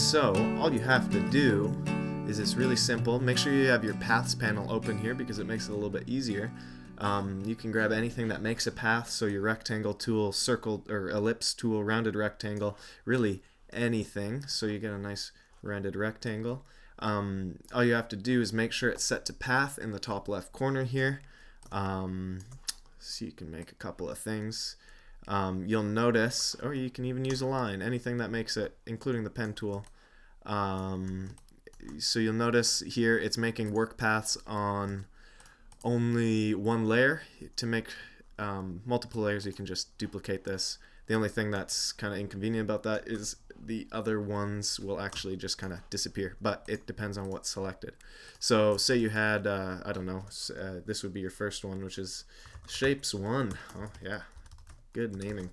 So all you have to do is it's really simple. Make sure you have your paths panel open here because it makes it a little bit easier. You can grab anything that makes a path, so your rectangle tool, circle or ellipse tool, rounded rectangle, really anything, so you get a nice rounded rectangle. All you have to do is make sure it's set to path in the top left corner here. So you can make a couple of things. You'll notice, or you can even use a line, anything that makes it, including the pen tool. So you'll notice here it's making work paths on only one layer. To make multiple layers, you can just duplicate this. The only thing that's kind of inconvenient about that is the other ones will actually just kind of disappear, but it depends on what's selected. So say you had, I don't know, this would be your first one, which is shapes 1. Oh yeah, good naming.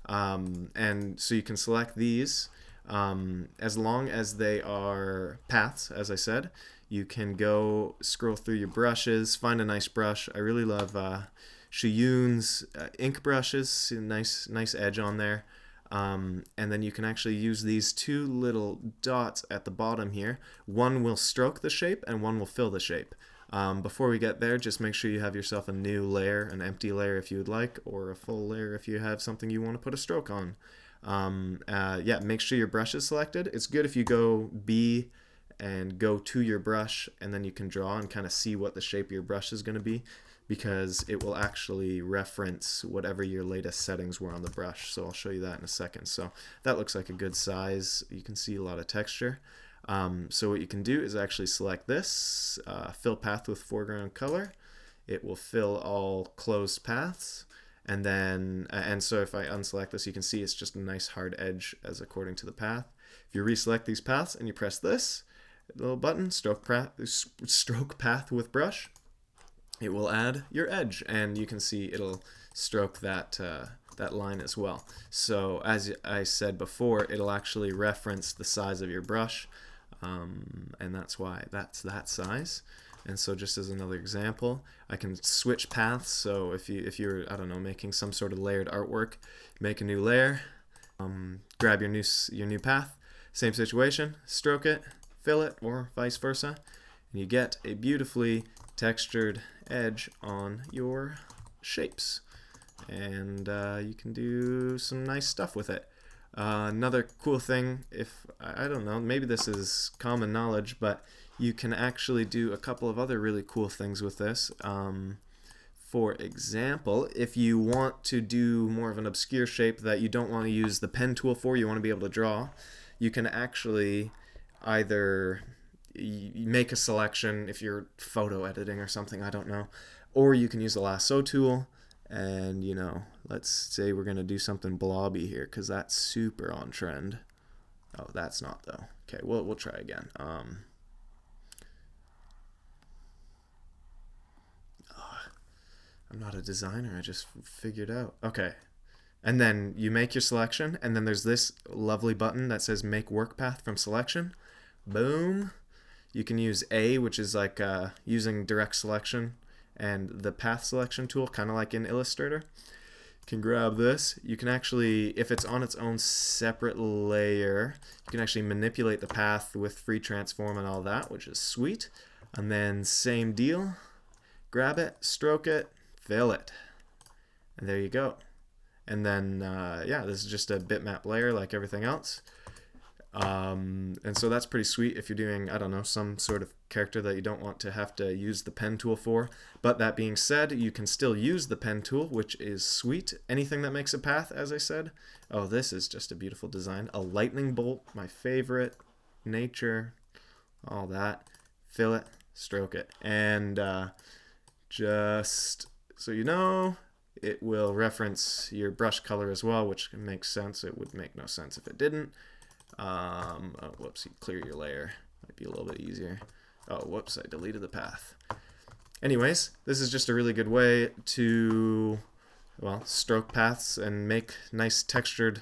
And so you can select these. As long as they are paths, as I said, you can go scroll through your brushes, find a nice brush. I really love Shiyun's ink brushes, nice edge on there. And then you can actually use these two little dots at the bottom here. One will stroke the shape and one will fill the shape. Before we get there, just make sure you have yourself a new layer, an empty layer if you would like, or a full layer if you have something you want to put a stroke on. Yeah, make sure your brush is selected. It's good if you go B and go to your brush, and then you can draw and kind of see what the shape of your brush is going to be, because it will actually reference whatever your latest settings were on the brush. So I'll show you that in a second. So that looks like a good size. You can see a lot of texture. So what you can do is actually select this, fill path with foreground color. It will fill all closed paths. And then, so if I unselect this, you can see it's just a nice hard edge as according to the path. If you reselect these paths and you press this little button, stroke path with brush, it will add your edge, and you can see it'll stroke that that line as well. So as I said before, it'll actually reference the size of your brush, and that's why that's that size. And so just as another example, I can switch paths. So if you're, I don't know, making some sort of layered artwork, make a new layer, grab your new path, same situation, stroke it, fill it, or vice versa, and you get a beautifully textured edge on your shapes. And you can do some nice stuff with it. Another cool thing, if I don't know, maybe this is common knowledge, but you can actually do a couple of other really cool things with this. For example, if you want to do more of an obscure shape that you don't want to use the pen tool for, you want to be able to draw, you can actually either make a selection if you're photo editing or something, I don't know, or you can use the lasso tool. And, you know, let's say we're going to do something blobby here because that's super on trend. Oh, that's not though. Okay, we'll try again. I'm not a designer, I just figured out. Okay. And then you make your selection, and then there's this lovely button that says make work path from selection. Boom. You can use A, which is like using direct selection, and the path selection tool, kind of like in Illustrator. You can grab this. You can actually, if it's on its own separate layer, you can actually manipulate the path with free transform and all that, which is sweet. And then same deal. Grab it, stroke it, fill it. And there you go. And then, yeah, this is just a bitmap layer like everything else. And so that's pretty sweet if you're doing, I don't know, some sort of character that you don't want to have to use the pen tool for. But that being said, you can still use the pen tool, which is sweet. Anything that makes a path, as I said. Oh, this is just a beautiful design. A lightning bolt, my favorite. Nature, all that. Fill it, stroke it. And just so you know, it will reference your brush color as well, which makes sense. It would make no sense if it didn't. Oh, whoops, you clear your layer. Might be a little bit easier. Oh, whoops, I deleted the path. Anyways, this is just a really good way to, well, stroke paths and make nice textured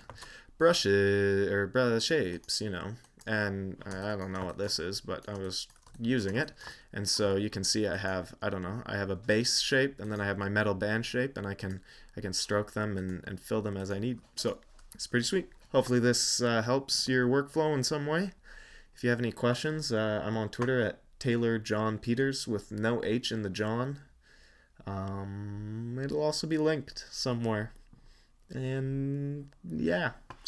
brushes or brush shapes, you know. And I don't know what this is, but I was using it. And so you can see I have, I don't know, I have a base shape, and then I have my metal band shape, and I can stroke them and fill them as I need. So it's pretty sweet. hopefully this helps your workflow in some way. If you have any questions, I'm on Twitter at Taylor John Peters with no H in the John. It'll also be linked somewhere. And yeah,